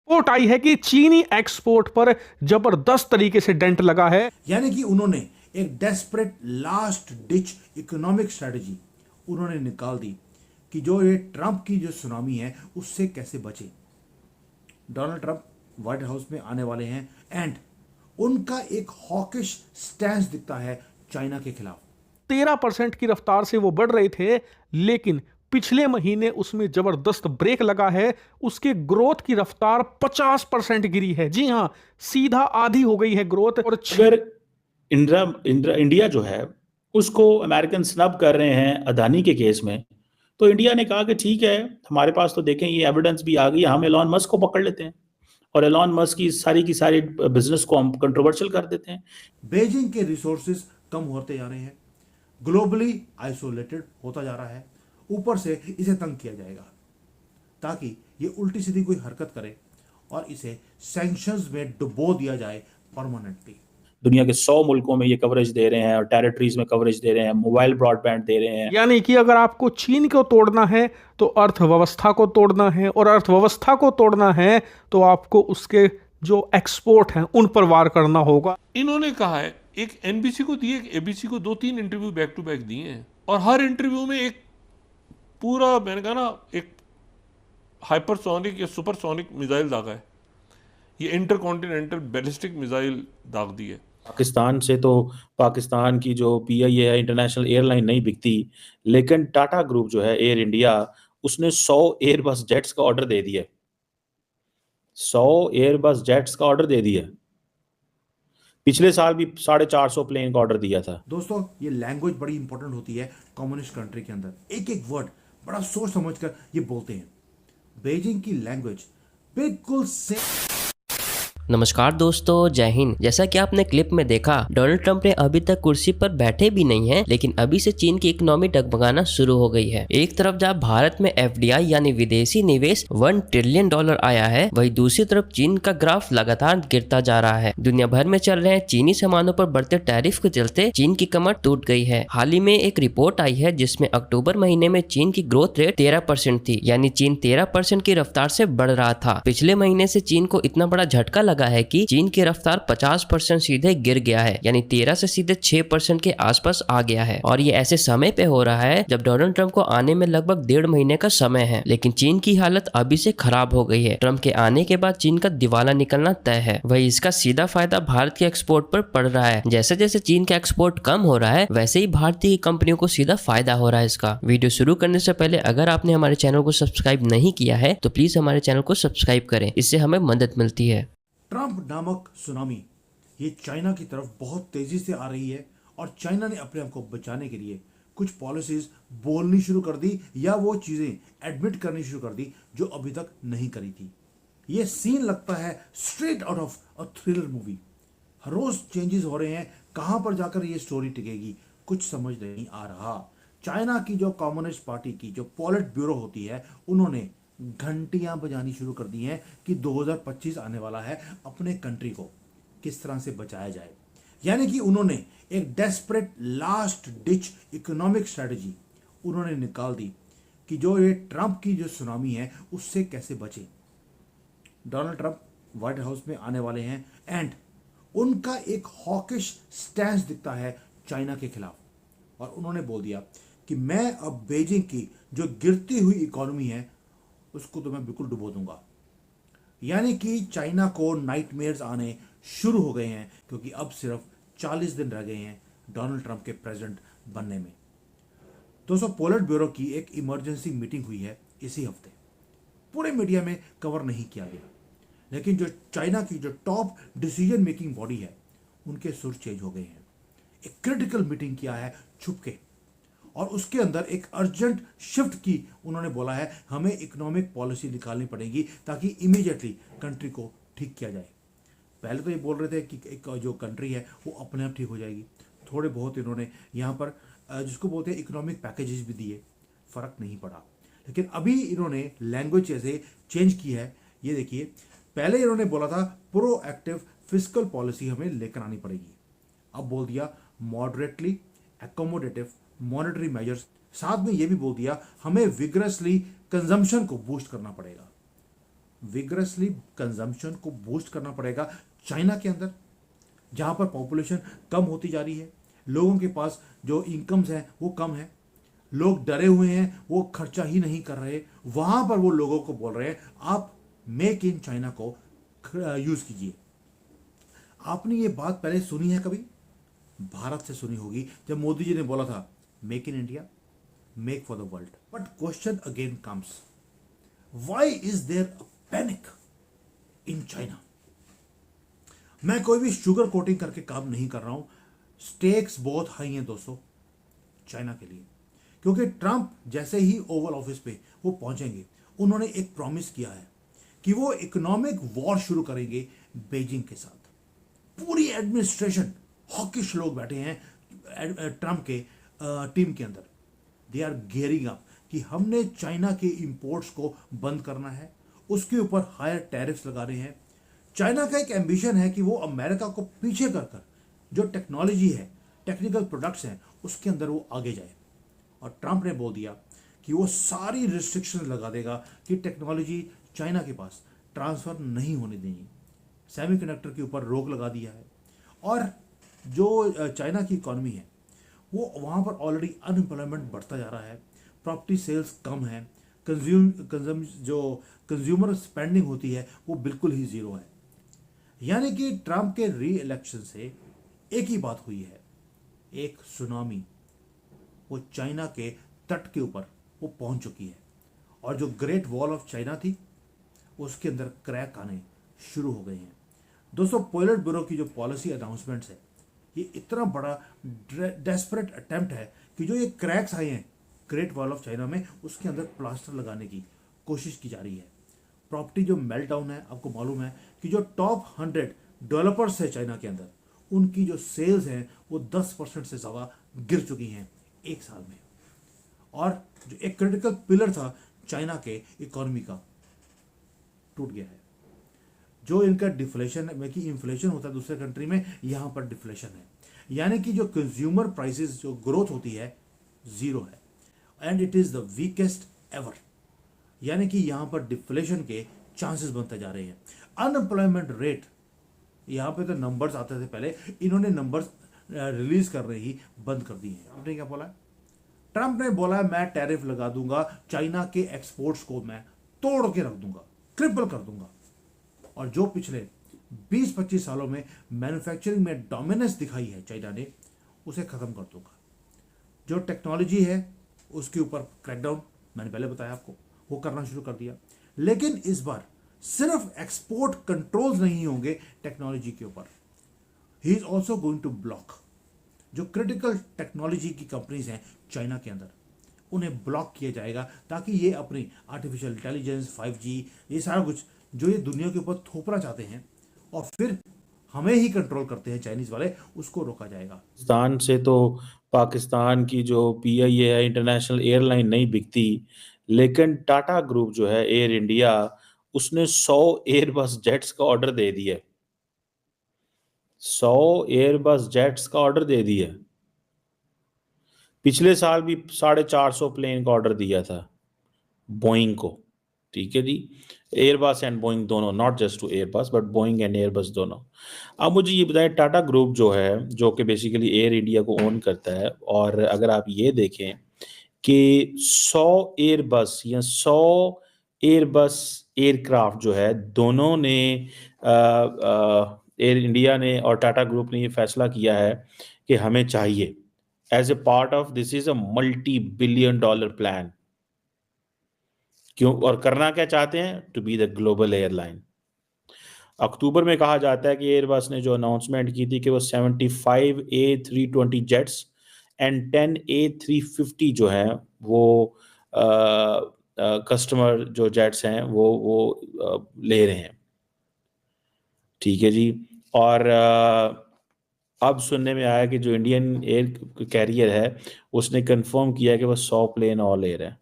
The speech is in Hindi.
रिपोर्ट आई है कि चीनी एक्सपोर्ट पर जबरदस्त तरीके से डेंट लगा है। यानी कि उन्होंने एक desperate last ditch economic strategy उन्होंने निकाल दी कि जो ये ट्रंप की जो सुनामी है उससे कैसे बचे। डोनाल्ड ट्रंप व्हाइट हाउस में आने वाले हैं एंड उनका एक हॉकिश स्टैंस दिखता है चाइना के खिलाफ। 13% की रफ्तार से वो बढ़ रहे थे, लेकिन पिछले महीने उसमें जबरदस्त ब्रेक लगा है। उसके ग्रोथ की रफ्तार 50% गिरी है। जी हां, सीधा आधी हो गई है ग्रोथ। और अगर इंडिया जो है उसको अमेरिकन स्नब कर रहे हैं अदानी के केस में, तो इंडिया ने कहा कि ठीक है, हमारे पास तो देखें ये एविडेंस भी आ गई, हम एलॉन मस्क को पकड़ लेते हैं और एलॉन मस्क की सारी बिजनेस को हम कंट्रोवर्शियल कर देते हैं। बेजिंग के रिसोर्सेज कम होते जा रहे हैं, ग्लोबली आइसोलेटेड होता जा रहा है, ऊपर से इसे तंग किया जाएगा ताकि ये उल्टी सीधी कोई हरकत करे और इसे सैंक्शंस में डुबो दिया जाए परमानेंटली। दुनिया के 100 मुल्कों में ये कवरेज दे रहे हैं और टेरिटरीज में कवरेज दे रहे हैं, मोबाइल ब्रॉडबैंड दे रहे हैं। यानी कि अगर आपको चीन को तोड़ना है तो अर्थव्यवस्था को तोड़ना है, और अर्थव्यवस्था को तोड़ना है तो आपको उसके जो एक्सपोर्ट हैं उन पर वार करना होगा। इन्होंने कहा है, एक एनबीसी को दिए, एक एबीसी को 2-3 इंटरव्यू बैक टू बैक दिए हैं और हर इंटरव्यू में एक पूरा, मैंने कहा ना, एक हाइपरसोनिक या सुपरसोनिक मिसाइल दागा है। ये इंटरकॉन्टिनेंटल बैलिस्टिक मिसाइल दाग दी है। पाकिस्तान से तो पाकिस्तान की जो पीआईए है, इंटरनेशनल एयरलाइन नहीं बिकती, लेकिन टाटा ग्रुप जो है एयर इंडिया, उसने 100 एयरबस जेट्स का ऑर्डर दे दिया। 100 एयरबस जेट्स का ऑर्डर दे दिया। पिछले साल भी 450 प्लेन का ऑर्डर दिया था। दोस्तों, ये लैंग्वेज बड़ी इंपॉर्टेंट होती है कम्युनिस्ट कंट्री के अंदर। एक एक वर्ड बड़ा सोच समझकर ये बोलते हैं। बेजिंग की लैंग्वेज बिल्कुल सेम। नमस्कार दोस्तों, जय हिंद। जैसा कि आपने क्लिप में देखा, डोनाल्ड ट्रंप ने अभी तक कुर्सी पर बैठे भी नहीं हैं, लेकिन अभी से चीन की इकोनॉमी डगमगाना शुरू हो गई है। एक तरफ जब भारत में एफडीआई यानी विदेशी निवेश $1 ट्रिलियन आया है, वहीं दूसरी तरफ चीन का ग्राफ लगातार गिरता जा रहा है। दुनिया भर में चल रहे चीनी सामानों पर बढ़ते टैरिफ के चलते चीन की कमर टूट गई है। हाल ही में एक रिपोर्ट आई है जिसमें अक्टूबर महीने में चीन की ग्रोथ रेट 13% थी, यानी चीन 13% की रफ्तार से बढ़ रहा था। पिछले महीने से चीन को इतना बड़ा झटका लगा है कि चीन की रफ्तार 50% सीधे गिर गया है, यानी 13 से सीधे 6% के आसपास आ गया है। और ये ऐसे समय पे हो रहा है जब डोनाल्ड ट्रंप को आने में लगभग 1.5 महीने का समय है, लेकिन चीन की हालत अभी से खराब हो गई है। ट्रंप के आने के बाद चीन का दिवाला निकलना तय है। वही इसका सीधा फायदा भारत के एक्सपोर्ट पर पड़ रहा है। जैसे जैसे चीन का एक्सपोर्ट कम हो रहा है, वैसे ही भारतीय कंपनियों को सीधा फायदा हो रहा है इसका। वीडियो शुरू करने से पहले अगर आपने हमारे चैनल को सब्सक्राइब नहीं किया है तो प्लीज हमारे चैनल को सब्सक्राइब करें, इससे हमें मदद मिलती है। ट्रंप नामक सुनामी ये चाइना की तरफ बहुत तेजी से आ रही है और चाइना ने अपने आप को बचाने के लिए कुछ पॉलिसीज बोलनी शुरू कर दी या वो चीजें एडमिट करनी शुरू कर दी जो अभी तक नहीं करी थी। ये सीन लगता है straight out of a thriller movie. हर रोज चेंजेस हो रहे हैं, कहां पर जाकर ये स्टोरी टिकेगी कुछ समझ नहीं आ रहा। चाइना की जो कम्युनिस्ट पार्टी की जो पॉलिट ब्यूरो होती है, उन्होंने घंटियां बजानी शुरू कर दी हैं कि 2025 आने वाला है, अपने कंट्री को किस तरह से बचाया जाए। यानी कि उन्होंने एक desperate last ditch economic strategy उन्होंने निकाल दी कि जो ये ट्रंप की जो सुनामी है उससे कैसे बचे। डोनाल्ड ट्रंप व्हाइट हाउस में आने वाले हैं एंड उनका एक हॉकिश स्टैंस दिखता है चाइना के खिलाफ। और उन्होंने बोल दिया कि मैं अब बेजिंग की जो गिरती हुई इकोनॉमी है उसको तो मैं बिल्कुल डुबो दूंगा। यानी कि चाइना को नाइटमेयर्स आने शुरू हो गए हैं, क्योंकि अब सिर्फ 40 दिन रह गए हैं डोनाल्ड ट्रंप के प्रेसिडेंट बनने में। दोस्तों, पोलिट ब्यूरो की एक इमरजेंसी मीटिंग हुई है इसी हफ्ते। पूरे मीडिया में कवर नहीं किया गया, लेकिन जो चाइना की जो टॉप डिसीजन मेकिंग बॉडी है उनके सुर चेंज हो गए हैं। एक क्रिटिकल मीटिंग किया है छुपके, और उसके अंदर एक अर्जेंट शिफ्ट की उन्होंने बोला है, हमें इकोनॉमिक पॉलिसी निकालनी पड़ेगी ताकि इमीडिएटली कंट्री को ठीक किया जाए। पहले तो ये बोल रहे थे कि एक जो कंट्री है वो अपने आप ठीक हो जाएगी। थोड़े बहुत इन्होंने यहाँ पर जिसको बोलते हैं इकोनॉमिक पैकेजेस भी दिए, फर्क नहीं पड़ा। लेकिन अभी इन्होंने लैंग्वेज ऐसे चेंज की है। ये देखिए, पहले इन्होंने बोला था प्रोएक्टिव फिस्कल पॉलिसी हमें लेकर आनी पड़ेगी, अब बोल दिया moderately accommodative monetary vigorously consumption को बूस्ट करना पड़ेगा चाइना के अंदर, जहां पर पॉपुलेशन कम होती जा रही है, लोगों के पास जो इनकम्स हैं वो कम है, लोग डरे हुए हैं, वो खर्चा ही नहीं कर रहे, वहां पर वो लोगों को बोल रहे हैं आप मेक इन चाइना को यूज कीजिए। आपने ये बात पहले सुनी है कभी? भारत से सुनी होगी जब मोदी जी ने बोला था make in India, make for the world. But question again comes, why is there a panic in China? मैं कोई भी शुगर कोटिंग करके काम नहीं कर रहा हूं, स्टेक्स बहुत हाई हैं दोस्तों चाइना के लिए, क्योंकि ट्रंप जैसे ही ओवल ऑफिस पे वो पहुंचेंगे, उन्होंने एक प्रॉमिस किया है कि वो इकोनॉमिक वॉर शुरू करेंगे बीजिंग के साथ। पूरी एडमिनिस्ट्रेशन हॉकिश लोग बैठे हैं ट्रंप के टीम के अंदर, दे आर गियरिंग अप कि हमने चाइना के इंपोर्ट्स को बंद करना है, उसके ऊपर हायर टैरिफ्स लगा रहे हैं। चाइना का एक एम्बिशन है कि वो अमेरिका को पीछे कर कर जो टेक्नोलॉजी है, टेक्निकल प्रोडक्ट्स हैं, उसके अंदर वो आगे जाए। और ट्रंप ने बोल दिया कि वो सारी रिस्ट्रिक्शन लगा देगा कि टेक्नोलॉजी चाइना के पास ट्रांसफर नहीं होने देंगी, सेमीकंडक्टर के ऊपर रोक लगा दिया है। और जो चाइना की इकॉनमी है वो वहाँ पर ऑलरेडी अनएम्प्लॉयमेंट बढ़ता जा रहा है, प्रॉपर्टी सेल्स कम है, जो कंज्यूमर स्पेंडिंग होती है वो बिल्कुल ही ज़ीरो है। यानी कि ट्रंप के री इलेक्शन से एक ही बात हुई है, एक सुनामी वो चाइना के तट के ऊपर वो पहुंच चुकी है, और जो ग्रेट वॉल ऑफ चाइना थी उसके अंदर क्रैक आने शुरू हो गए हैं। दोस्तों, पोलिट ब्यूरो की जो पॉलिसी अनाउंसमेंट्स है, ये इतना बड़ा डेस्परेट अटेम्प्ट है कि जो ये क्रैक्स आए हैं ग्रेट वॉल ऑफ चाइना में, उसके अंदर प्लास्टर लगाने की कोशिश की जा रही है। प्रॉपर्टी जो मेल्ट डाउन है, आपको मालूम है कि जो टॉप 100 डेवलपर्स है चाइना के अंदर, उनकी जो सेल्स हैं वो 10% से ज़्यादा गिर चुकी हैं एक साल में। और जो एक क्रिटिकल पिलर था चाइना के इकोनॉमी का, टूट गया है। जो इनका डिफ्लेशन है कि इन्फ्लेशन होता है दूसरे कंट्री में, यहाँ पर डिफ्लेशन है, यानी कि जो कंज्यूमर प्राइसेस जो ग्रोथ होती है जीरो है, and it is the weakest ever. यानी कि यहाँ पर डिफ्लेशन के चांसेस बनते जा रहे हैं। अनएम्प्लॉयमेंट रेट, यहाँ पे तो नंबर्स आते थे पहले, इन्होंने नंबर्स रिलीज कर रहे ही बंद कर दिए हैं। आपने क्या बोला? ट्रंप ने बोला मैं टैरिफ लगा दूंगा, चाइना के एक्सपोर्ट्स को मैं तोड़ के रख दूंगा, ट्रिपल कर दूंगा। और जो पिछले 20-25 सालों में मैन्युफैक्चरिंग में डोमिनेंस दिखाई है चाइना ने, उसे खत्म कर दूंगा। जो टेक्नोलॉजी है उसके ऊपर क्रैकडाउन, मैंने पहले बताया आपको, वो करना शुरू कर दिया। लेकिन इस बार सिर्फ एक्सपोर्ट कंट्रोल्स नहीं होंगे टेक्नोलॉजी के ऊपर, he is also going to block जो क्रिटिकल टेक्नोलॉजी की कंपनीज हैं चाइना के अंदर, उन्हें ब्लॉक किया जाएगा, ताकि ये अपनी आर्टिफिशियल इंटेलिजेंस, 5G, ये सारा कुछ जो ये दुनिया के ऊपर थोपना चाहते हैं और फिर हमें ही कंट्रोल करते हैं चाइनीज वाले, उसको रोका जाएगा। पाकिस्तान से तो पाकिस्तान की जो PIA है, इंटरनेशनल एयरलाइन नहीं बिकती, लेकिन टाटा ग्रुप जो है एयर इंडिया, उसने 100 एयरबस जेट्स का ऑर्डर दे दिया। 100 एयरबस जेट्स का ऑर्डर दे दिया। पिछले साल भी 450 प्लेन का ऑर्डर दिया था बोइंग को। ठीक है जी, एयरबस एंड बोइंग दोनों, not just to Airbus but Boeing and Airbus दोनों। अब मुझे ये बताएं, टाटा ग्रुप जो है, जो कि बेसिकली एयर इंडिया को ओन करता है, और अगर आप ये देखें कि 100 एयरबस या 100 एयरबस एयरक्राफ्ट जो है, दोनों ने एयर इंडिया ने और टाटा ग्रुप ने ये फैसला किया है कि हमें चाहिए as a part of this is a $multi-billion plan. क्यों और करना क्या चाहते हैं? To be the global airline. अक्टूबर में कहा जाता है कि एयरबस ने जो अनाउंसमेंट की थी कि वो 75 A320 जेट्स एंड 10 A350 जो है वो कस्टमर जो जेट्स हैं वो ले रहे हैं। ठीक है जी। और अब सुनने में आया कि जो इंडियन एयर कैरियर है उसने कंफर्म किया कि वो 100 प्लेन और ले रहे हैं।